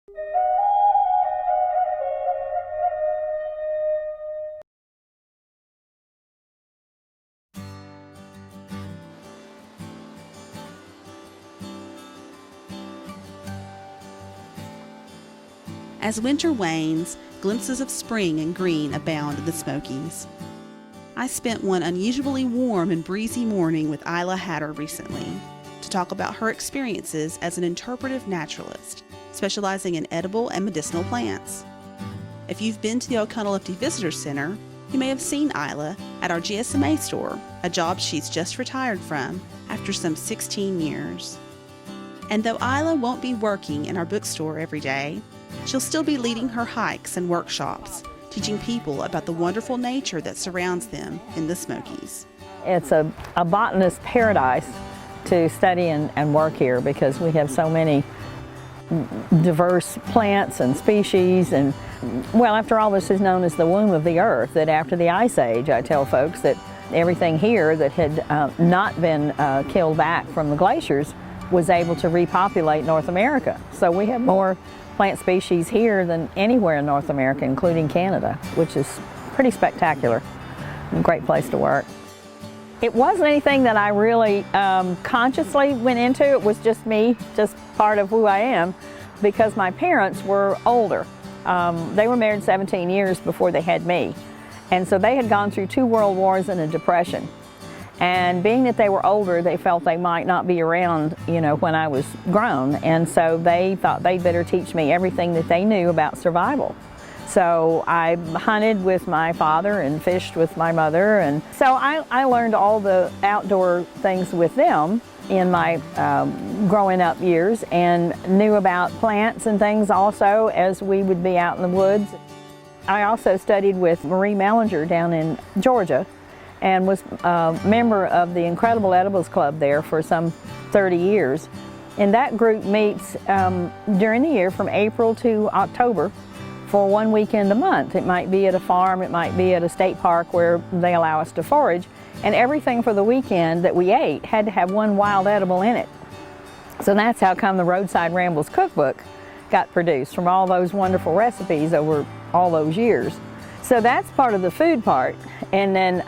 As winter wanes, glimpses of spring and green abound in the Smokies. I spent one unusually warm and breezy morning with Ila Hatter recently to talk about her experiences as an interpretive naturalist, specializing in edible and medicinal plants. If you've been to the Oconaluftee Visitor Center, you may have seen Ila at our GSMA store, a job she's just retired from after some 16 years. And though Ila won't be working in our bookstore every day, she'll still be leading her hikes and workshops, teaching people about the wonderful nature that surrounds them in the Smokies. It's a botanist's paradise to study and work here because we have so many diverse plants and species. And well, after all, this is known as the womb of the earth, that after the Ice Age, I tell folks that everything here that had not been killed back from the glaciers was able to repopulate North America. So we have more plant species here than anywhere in North America, including Canada, which is pretty spectacular. Great place to work. It wasn't anything that I really consciously went into. It was just me, just part of who I am, because my parents were older. They were married 17 years before they had me. And so they had gone through 2 world wars and a depression. And being that they were older, they felt they might not be around, you know, when I was grown. And so they thought they'd better teach me everything that they knew about survival. So I hunted with my father and fished with my mother. And so I learned all the outdoor things with them in my growing up years, and knew about plants and things also as we would be out in the woods. I also studied with Marie Mellinger down in Georgia, and was a member of the Incredible Edibles Club there for some 30 years. And that group meets during the year from April to October for 1 weekend a month. It might be at a farm, it might be at a state park where they allow us to forage, and everything for the weekend that we ate had to have 1 wild edible in it. So that's how come the Roadside Rambles cookbook got produced, from all those wonderful recipes over all those years. So that's part of the food part. And then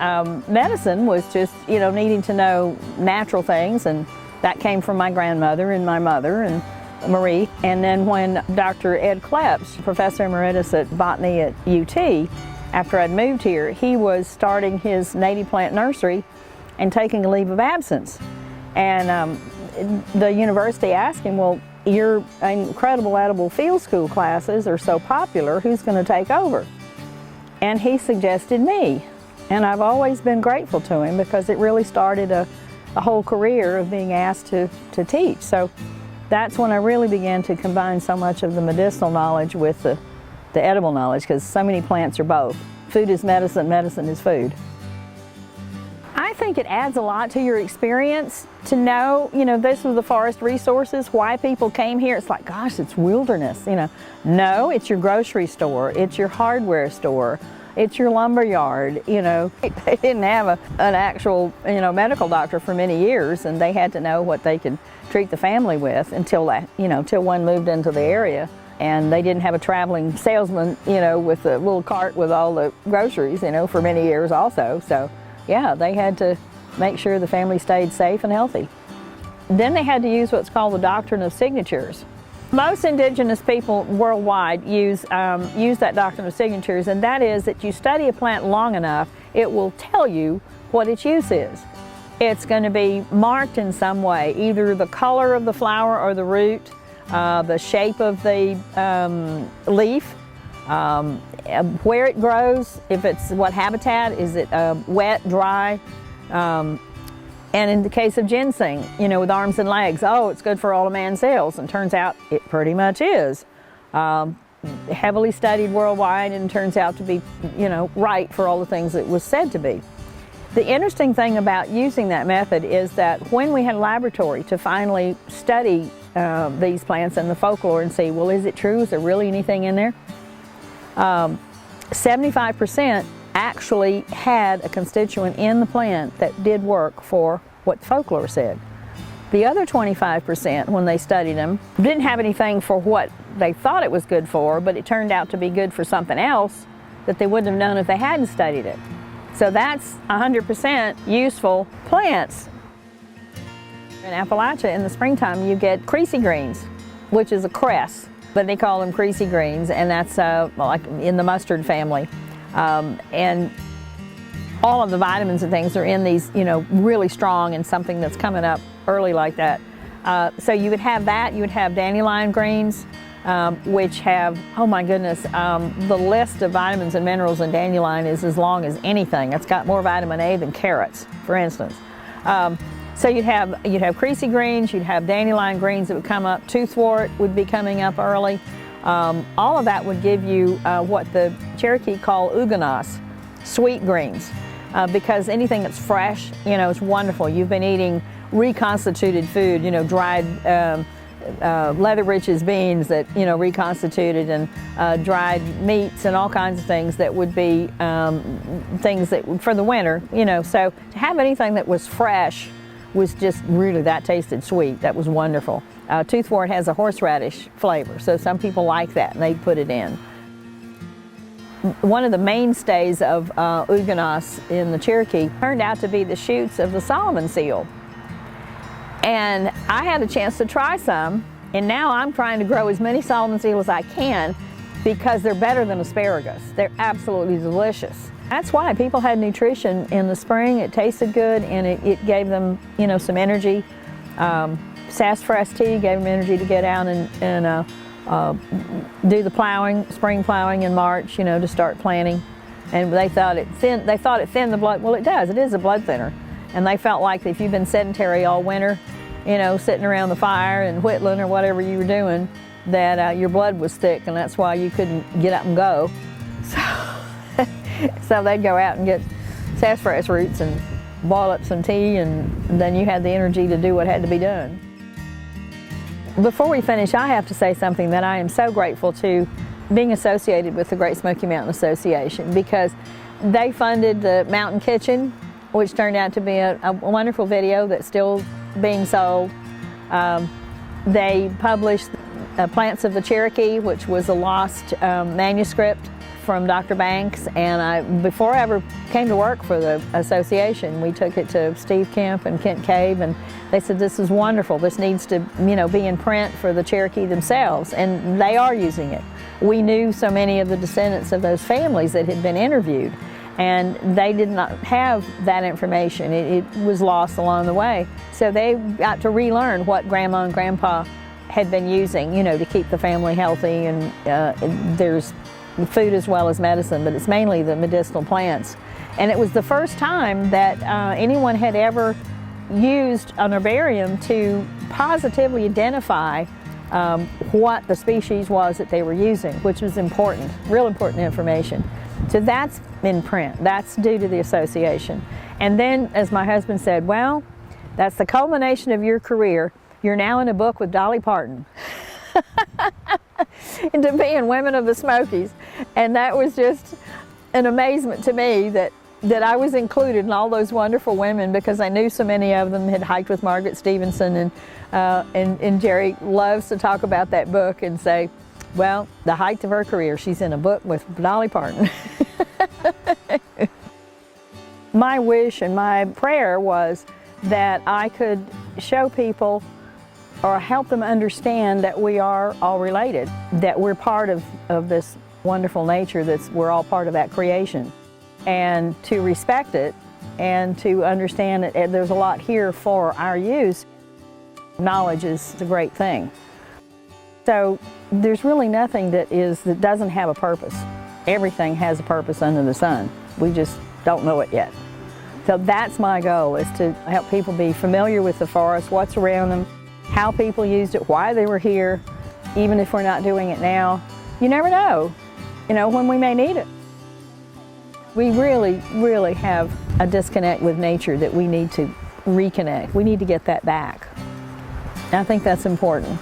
medicine was just, you know, needing to know natural things, and that came from my grandmother and my mother and Marie. And then when Dr. Ed Kleps, Professor Emeritus at Botany at UT, after I'd moved here, he was starting his native plant nursery and taking a leave of absence. And the university asked him, well, your Incredible Edible Field School classes are so popular, who's going to take over? And he suggested me. And I've always been grateful to him because it really started a whole career of being asked to teach. So that's when I really began to combine so much of the medicinal knowledge with the edible knowledge, because so many plants are both. Food is medicine, medicine is food. I think it adds a lot to your experience to know, you know, this was the forest resources, why people came here. It's like, gosh, it's wilderness, you know. No, it's your grocery store, it's your hardware store, it's your lumber yard, you know. They didn't have an actual, you know, medical doctor for many years, and they had to know what they could treat the family with until that, you know, till one moved into the area. And they didn't have a traveling salesman, you know, with a little cart with all the groceries, you know, for many years also. So yeah, they had to make sure the family stayed safe and healthy. Then they had to use what's called the doctrine of signatures. Most indigenous people worldwide use that doctrine of signatures, and that is that you study a plant long enough, it will tell you what its use is. It's going to be marked in some way, either the color of the flower or the root, the shape of the leaf, where it grows, if it's what habitat, is it wet, dry, and in the case of ginseng, you know, with arms and legs, oh, it's good for all a man's cells, and turns out it pretty much is. Heavily studied worldwide, and turns out to be, you know, right for all the things it was said to be. The interesting thing about using that method is that when we had a laboratory to finally study these plants and the folklore and see, well, is it true? Is there really anything in there? 75% actually had a constituent in the plant that did work for what the folklore said. The other 25%, when they studied them, didn't have anything for what they thought it was good for, but it turned out to be good for something else that they wouldn't have known if they hadn't studied it. So that's 100% useful plants. In Appalachia, in the springtime, you get creasy greens, which is a cress, but they call them creasy greens, and that's like in the mustard family. And all of the vitamins and things are in these, really strong and something that's coming up early like that. So you would have that. You would have dandelion greens, which have, oh my goodness, the list of vitamins and minerals in dandelion is as long as anything. It's got more vitamin A than carrots, for instance. So you'd have creasy greens, you'd have dandelion greens that would come up, toothwort would be coming up early. All of that would give you what the Cherokee call uganas, sweet greens, because anything that's fresh, is wonderful. You've been eating reconstituted food, dried leather-riches beans that, reconstituted, and dried meats and all kinds of things that would be things that for the winter, So to have anything that was fresh was just really, that tasted sweet. That was wonderful. Toothwort has a horseradish flavor, so some people like that and they put it in. One of the mainstays of uganas in the Cherokee turned out to be the shoots of the Sullivan seal. And I had a chance to try some, and now I'm trying to grow as many Sullivan seal as I can because they're better than asparagus. They're absolutely delicious. That's why people had nutrition in the spring. It tasted good, and it gave them, some energy. Sassafras tea gave them energy to get out and do the plowing, spring plowing in March, to start planting. And they thought it thinned the blood. Well, it does. It is a blood thinner. And they felt like if you've been sedentary all winter, sitting around the fire and whittling or whatever you were doing, that your blood was thick, and that's why you couldn't get up and go. So they'd go out and get sassafras roots and boil up some tea, and then you had the energy to do what had to be done. Before we finish, I have to say something that I am so grateful to being associated with the Great Smoky Mountain Association, because they funded the Mountain Kitchen, which turned out to be a wonderful video that's still being sold. They published Plants of the Cherokee, which was a lost manuscript from Dr. Banks, and before I ever came to work for the association, we took it to Steve Kemp and Kent Cave, and they said, this is wonderful, this needs to be in print for the Cherokee themselves, and they are using it. We knew so many of the descendants of those families that had been interviewed, and they did not have that information. It was lost along the way. So they got to relearn what Grandma and Grandpa had been using, to keep the family healthy, and there's food as well as medicine, but it's mainly the medicinal plants. And it was the first time that anyone had ever used an herbarium to positively identify what the species was that they were using, which was important, real important information. So that's in print. That's due to the association. And then, as my husband said, well, that's the culmination of your career. You're now in a book with Dolly Parton. Into being Women of the Smokies. And that was just an amazement to me that I was included in all those wonderful women, because I knew so many of them had hiked with Margaret Stevenson, and Jerry loves to talk about that book and say, well, the height of her career, she's in a book with Dolly Parton. My wish and my prayer was that I could show people or help them understand that we are all related, that we're part of this wonderful nature, we're all part of that creation, and to respect it and to understand that there's a lot here for our use. Knowledge is a great thing. So there's really nothing that doesn't have a purpose. Everything has a purpose under the sun. We just don't know it yet. So that's my goal, is to help people be familiar with the forest, what's around them, how people used it, why they were here, even if we're not doing it now. You never know, when we may need it. We really, really have a disconnect with nature that we need to reconnect. We need to get that back. I think that's important.